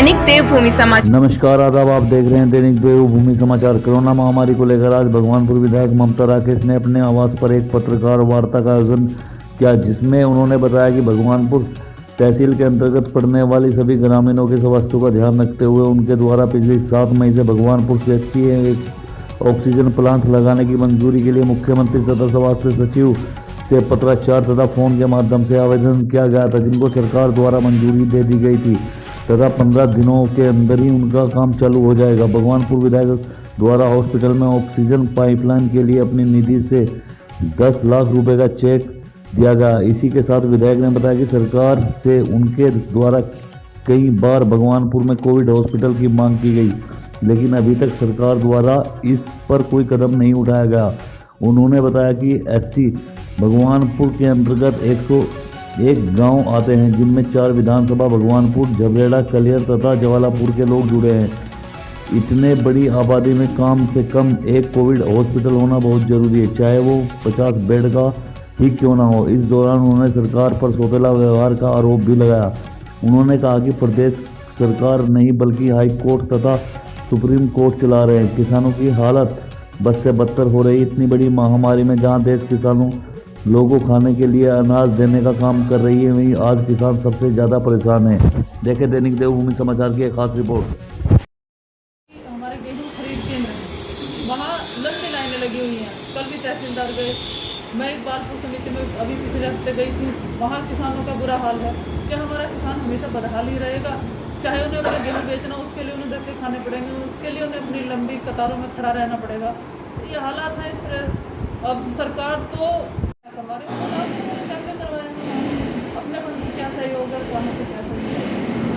दैनिक देवभूमि समाचार। नमस्कार, आदाब। आप देख रहे हैं दैनिक देवभूमि समाचार। कोरोना महामारी को लेकर आज भगवानपुर विधायक ममता राकेश ने अपने आवास पर एक पत्रकार वार्ता का आयोजन किया, जिसमें उन्होंने बताया कि भगवानपुर तहसील के अंतर्गत पड़ने वाली सभी ग्रामीणों के स्वास्थ्य का ध्यान रखते हुए उनके द्वारा पिछली 7 मई से भगवानपुर से एक ऑक्सीजन प्लांट लगाने की मंजूरी के लिए मुख्यमंत्री तथा स्वास्थ्य सचिव से पत्राचार तथा फोन के माध्यम से आवेदन किया गया था, जिनको सरकार द्वारा मंजूरी दे दी गई थी तथा 15 दिनों के अंदर ही उनका काम चालू हो जाएगा। भगवानपुर विधायक द्वारा हॉस्पिटल में ऑक्सीजन पाइपलाइन के लिए अपनी निधि से 10 लाख रुपए का चेक दिया गया। इसी के साथ विधायक ने बताया कि सरकार से उनके द्वारा कई बार भगवानपुर में कोविड हॉस्पिटल की मांग की गई, लेकिन अभी तक सरकार द्वारा इस पर कोई कदम नहीं उठाया गया। उन्होंने बताया कि एससी भगवानपुर के अंतर्गत 101 गांव आते हैं, जिनमें 4 विधानसभा भगवानपुर, झबरेड़ा, कलियर तथा जवालापुर के लोग जुड़े हैं। इतने बड़ी आबादी में कम से कम एक कोविड हॉस्पिटल होना बहुत जरूरी है, चाहे वो 50 बेड का ही क्यों ना हो। इस दौरान उन्होंने सरकार पर सौतेला व्यवहार का आरोप भी लगाया। उन्होंने कहा कि प्रदेश सरकार नहीं बल्कि हाई कोर्ट तथा सुप्रीम कोर्ट चला रहे हैं। किसानों की हालत बद से बदतर हो रही। इतनी बड़ी महामारी में जहां देश किसानों लोगों खाने के लिए अनाज देने का काम कर रही है, वहीं आज किसान सबसे ज्यादा परेशान है। देखें दैनिक देवभूमि समाचार की एक खास रिपोर्ट। हमारे गेहूं खरीद केंद्र है, वहाँ लंबी लाइनें लगी हुई हैं। कल भी तहसीलदार गए, मैं इकबालपुर समिति में अभी पिछले हफ्ते गई थी। वहाँ किसानों का बुरा हाल है। क्या हमारा किसान हमेशा बदहाल ही रहेगा? चाहे उन्हें अगर गेहूँ बेचना, उसके लिए उन्हें धक्के खाने पड़ेंगे, उसके लिए उन्हें अपनी लंबी कतारों में खड़ा रहना पड़ेगा। ये हालात हैं इस तरह। अब सरकार तो हमारे अपने मन से क्या सहयोग है, वहाँ से क्या सहयोग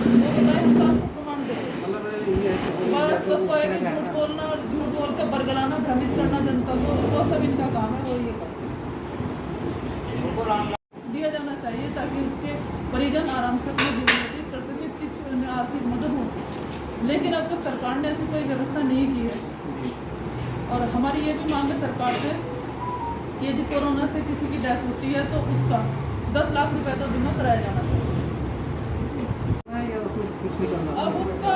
वो बताए, हम काम को प्रमाण दें। बस उसको है कि झूठ बोलना और झूठ बोल कर बरगलाना, भ्रमित करना जनता को, वो सब इनका काम है। वो ये दिया जाना चाहिए ताकि उसके परिजन आराम से अपनी जीवन व्यतीत कर सके, कुछ आर्थिक मदद हो। लेकिन अब तक सरकार ने ऐसी कोई व्यवस्था नहीं की है। और हमारी ये भी मांग है सरकार से कि यदि कोरोना से किसी की डेथ होती है तो उसका 10 लाख रुपए का बीमा कराया जाना चाहिए। अब उनका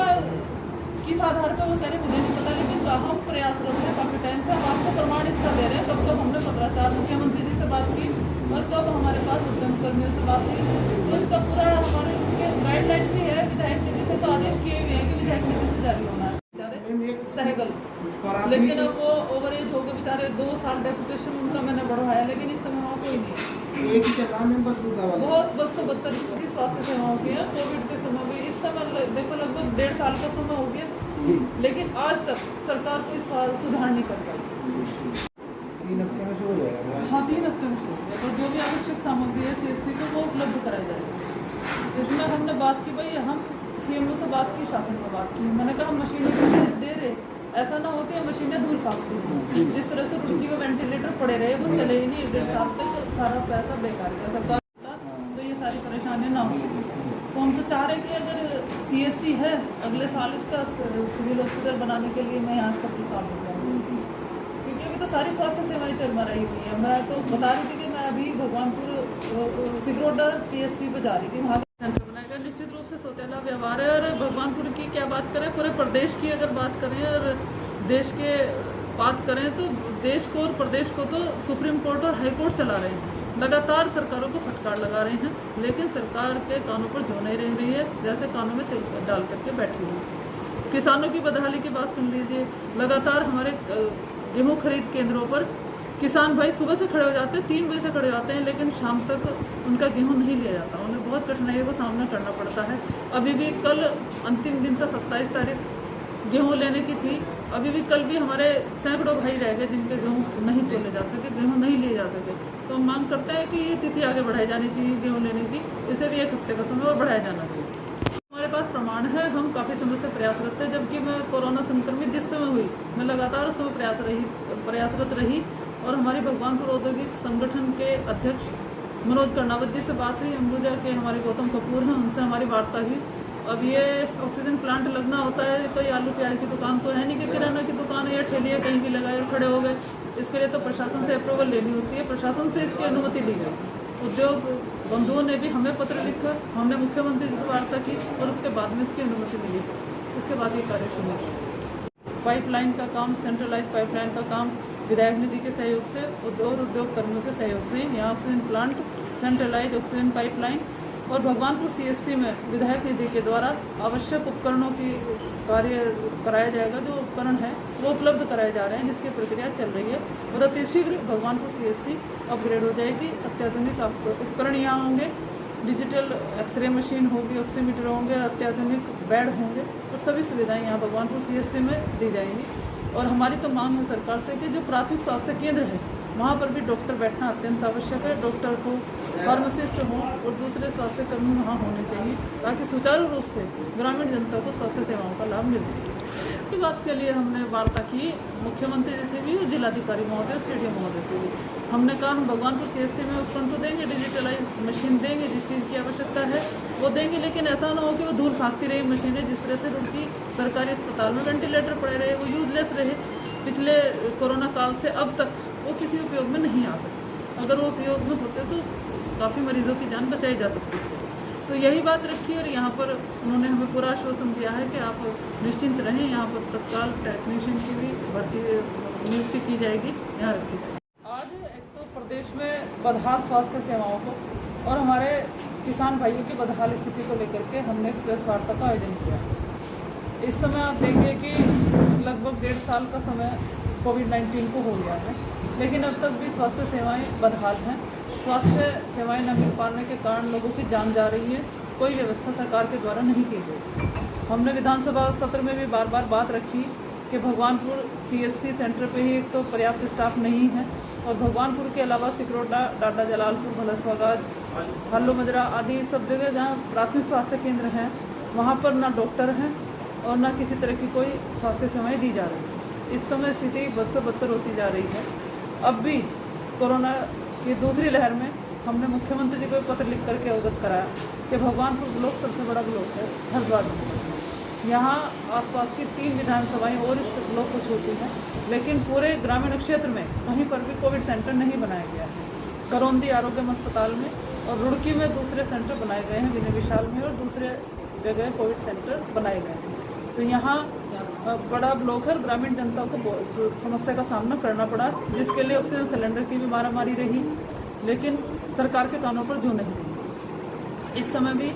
किस आधार पर वो कह रहे मुझे नहीं पता, लेकिन हम प्रयासरत हैं काफ़ी टाइम से। हम आपको प्रमाण इसका दे रहे हैं। कब हमने पत्राचार मुख्यमंत्री जी से बात की और कब हमारे पास उद्यम कर्मियों से बात हुई, तो इसका पूरा हमारे उनके गाइडलाइन भी है। विधायक निधि से तो आदेश किए हुए हैं कि विधायक निधि से जारी होना है सहगल, लेकिन अब वो ओवर एज हो गए बेचारे। 2 साल डेपुटेशन उनका मैंने बढ़वाया, लेकिन इस समय वहाँ कोई नहीं है। बहुत बद से बदतर स्थिति स्वास्थ्य सेवाओं की है। कोविड के समय भी इस समय देखो लगभग 1.5 साल का समय हो गया, लेकिन आज तक सरकार कोई सुधार नहीं कर पाई। 3 हफ्ते में शुरू हो गया। और जो भी आवश्यक सामग्री है CSC को वो उपलब्ध कराई जाएगी। इसमें हमने बात की, भाई हम CMO से बात की, शासन में बात की। मैंने कहा हम मशीनें दे रहे, ऐसा ना हो कि मशीनें दूर फास्ट हुई। जिस तरह से रुड़की में वेंटिलेटर पड़े रहे, वो चले ही नहीं 1.5 साल तक। सारा पैसा बेकार गया सरकार, तो ये सारी परेशानियाँ ना हो। तो हम तो चाह रहे कि अगर CSC है, अगले साल इसका सिविल हॉस्पिटल बनाने के लिए मैं यहाँ का प्रस्ताव लेता हूँ, क्योंकि अभी तो सारी स्वास्थ्य सेवाएं चरमा रही हुई है। मैं तो बता रही थी कि मैं अभी भगवानपुर सिगरोडा PSC पर जा रही थी, वहाँ सेंटर बनाएगा। निश्चित रूप से सौतेला व्यवहार है। और भगवानपुर की क्या बात करें, पूरे प्रदेश की अगर बात करें और देश के बात करें, तो देश को और प्रदेश को तो सुप्रीम कोर्ट और हाई कोर्ट चला रहे हैं। लगातार सरकारों को फटकार लगा रहे हैं, लेकिन सरकार के कानों पर जो नहीं रह रही है, जैसे कानों में तेल डाल करके बैठी हुई। किसानों की बदहाली की बात सुन लीजिए। लगातार हमारे गेहूँ खरीद केंद्रों पर किसान भाई सुबह से खड़े हो जाते हैं, 3 बजे से खड़े हो जाते हैं, लेकिन शाम तक उनका गेहूं नहीं लिया जाता। उन्हें बहुत कठिनाइयों का सामना करना पड़ता है। अभी भी कल अंतिम दिन था, 27 तारीख गेहूं लेने की थी। अभी भी कल भी हमारे सैकड़ों भाई रह गए जिनके गेहूं नहीं तोले जा सके, गेहूं नहीं लिए जा सके। तो हम मांग करते हैं कि ये तिथि आगे बढ़ाई जानी चाहिए गेहूँ लेने की। इसे भी 1 हफ्ते का समय और बढ़ाया जाना चाहिए। हमारे पास प्रमाण है, हम काफ़ी समय से प्रयासरत थे। जबकि मैं कोरोना संक्रमित जिस समय हुई, मैं लगातार उस समय प्रयासरत रही। और हमारी भगवानपुर औद्योगिक संगठन के अध्यक्ष मनोज कर्णावत जी से बात हुई, अंबुजा के हमारे गौतम कपूर हैं, उनसे हमारी वार्ता हुई। अब ये ऑक्सीजन प्लांट लगना होता है, कोई आलू प्याज की दुकान तो है नहीं कि किराना की दुकान है या ठेली है कहीं भी लगाए और खड़े हो गए। इसके लिए तो प्रशासन से अप्रूवल लेनी होती है, प्रशासन से इसकी अनुमति ली गई। उद्योग बंधुओं ने भी हमें पत्र लिखा, हमने मुख्यमंत्री से वार्ता की और उसके बाद में इसकी अनुमति मिली। उसके बाद ये कार्य शुरू हुआ। पाइपलाइन का काम, सेंट्रलाइज पाइपलाइन का काम विधायक निधि के सहयोग से और उद्योग कर्मियों के सहयोग से यहाँ oxygen plant, centralize oxygen pipeline और भगवानपुर CHC में विधायक निधि के द्वारा आवश्यक उपकरणों की कार्य कराया जाएगा। जो उपकरण है वो उपलब्ध कराए जा रहे हैं, जिसकी प्रक्रिया चल रही है और अतिशीघ्र भगवानपुर CHC अपग्रेड हो जाएगी। अत्याधुनिक उपकरण यहाँ होंगे, डिजिटल एक्सरे मशीन होगी, ऑक्सीमीटर होंगे, अत्याधुनिक बेड होंगे और सभी सुविधाएं यहाँ भगवानपुर CHC में दी जाएंगी। और हमारी तो मांग है सरकार से कि जो प्राथमिक स्वास्थ्य केंद्र है वहाँ पर भी डॉक्टर बैठना अत्यंत आवश्यक है। डॉक्टर को फार्मासिस्ट हों और दूसरे स्वास्थ्य कर्मी वहाँ होने चाहिए ताकि सुचारू रूप से ग्रामीण जनता को स्वास्थ्य सेवाओं का लाभ मिल सके। इस बात के लिए हमने वार्ता की मुख्यमंत्री से भी और जिलाधिकारी महोदय और CDO महोदय से भी। हमने कहा हम भगवानपुर CHC में उपकरण तो देंगे, डिजिटलाइज मशीन देंगे, जिस चीज़ की आवश्यकता है वो देंगे, लेकिन ऐसा ना हो कि वो धूल फाँकती रही मशीनें। जिस तरह से रुड़की सरकारी अस्पताल में वेंटिलेटर पड़े रहे, वो यूजलेस रहे पिछले कोरोना काल से अब तक, वो किसी उपयोग में नहीं आ सकते। अगर वो उपयोग में होते तो काफ़ी मरीजों की जान बचाई जा सकती थी। तो यही बात रखी और यहाँ पर उन्होंने हमें पूरा आश्वासन दिया है कि आप निश्चिंत रहें, यहाँ पर तत्काल टेक्नीशियन की भी भर्ती नियुक्ति की जाएगी, यहाँ रखी जाएगी। आज एक तो प्रदेश में बदहाल स्वास्थ्य सेवाओं को और हमारे किसान भाइयों की बदहाल स्थिति को लेकर के हमने एक प्रेस वार्ता का आयोजन किया। इस समय आप देखें कि लगभग 1.5 साल का समय कोविड-19 को हो गया है, लेकिन अब तक भी स्वास्थ्य सेवाएं बदहाल हैं। स्वास्थ्य सेवाएं न मिल पाने के कारण लोगों की जान जा रही है, कोई व्यवस्था सरकार के द्वारा नहीं की गई। हमने विधानसभा सत्र में भी बार बार बात रखी कि भगवानपुर CHC सेंटर पे ही एक तो पर्याप्त स्टाफ नहीं है और भगवानपुर के अलावा सिकरोटा, डाडा जलालपुर, भलसवागाज, हल्लो मजरा आदि सब जगह जहाँ प्राथमिक स्वास्थ्य केंद्र हैं वहाँ पर ना डॉक्टर हैं और ना किसी तरह की कोई स्वास्थ्य सेवाएँ दी जा रही हैं। इस समय स्थिति बद से बदतर होती जा रही है। अब भी कोरोना की दूसरी लहर में हमने मुख्यमंत्री जी को पत्र लिख करके अवगत कराया कि भगवानपुर ब्लॉक सबसे बड़ा ब्लॉक है हरिद्वार में। यहाँ आसपास की 3 विधानसभाएं और इस ब्लॉक को छूती हैं, लेकिन पूरे ग्रामीण क्षेत्र में कहीं पर भी कोविड सेंटर नहीं बनाया गया है। करौंदी आरोग्यम अस्पताल में और रुड़की में दूसरे सेंटर बनाए गए हैं, विनय विशाल में, और दूसरे जगह कोविड सेंटर बनाए गए हैं। तो यहाँ बड़ा ब्लॉक है, ग्रामीण जनता को समस्या का सामना करना पड़ा, जिसके लिए ऑक्सीजन सिलेंडर की भी मारामारी रही, लेकिन सरकार के कानों पर जू नहीं रही। इस समय भी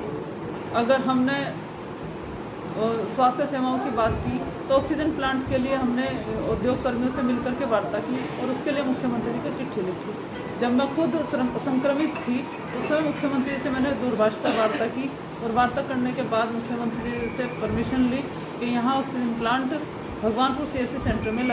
अगर हमने स्वास्थ्य सेवाओं की बात की तो ऑक्सीजन प्लांट के लिए हमने उद्योग कर्मियों से मिलकर के वार्ता की और उसके लिए मुख्यमंत्री को चिट्ठी लिखी। जब मैं खुद संक्रमित थी उस समय मुख्यमंत्री से मैंने दूरभाष पर वार्ता की और वार्ता करने के बाद मुख्यमंत्री से परमिशन ली कि यहाँ oxygen plant Bhagwanpur CHC centre में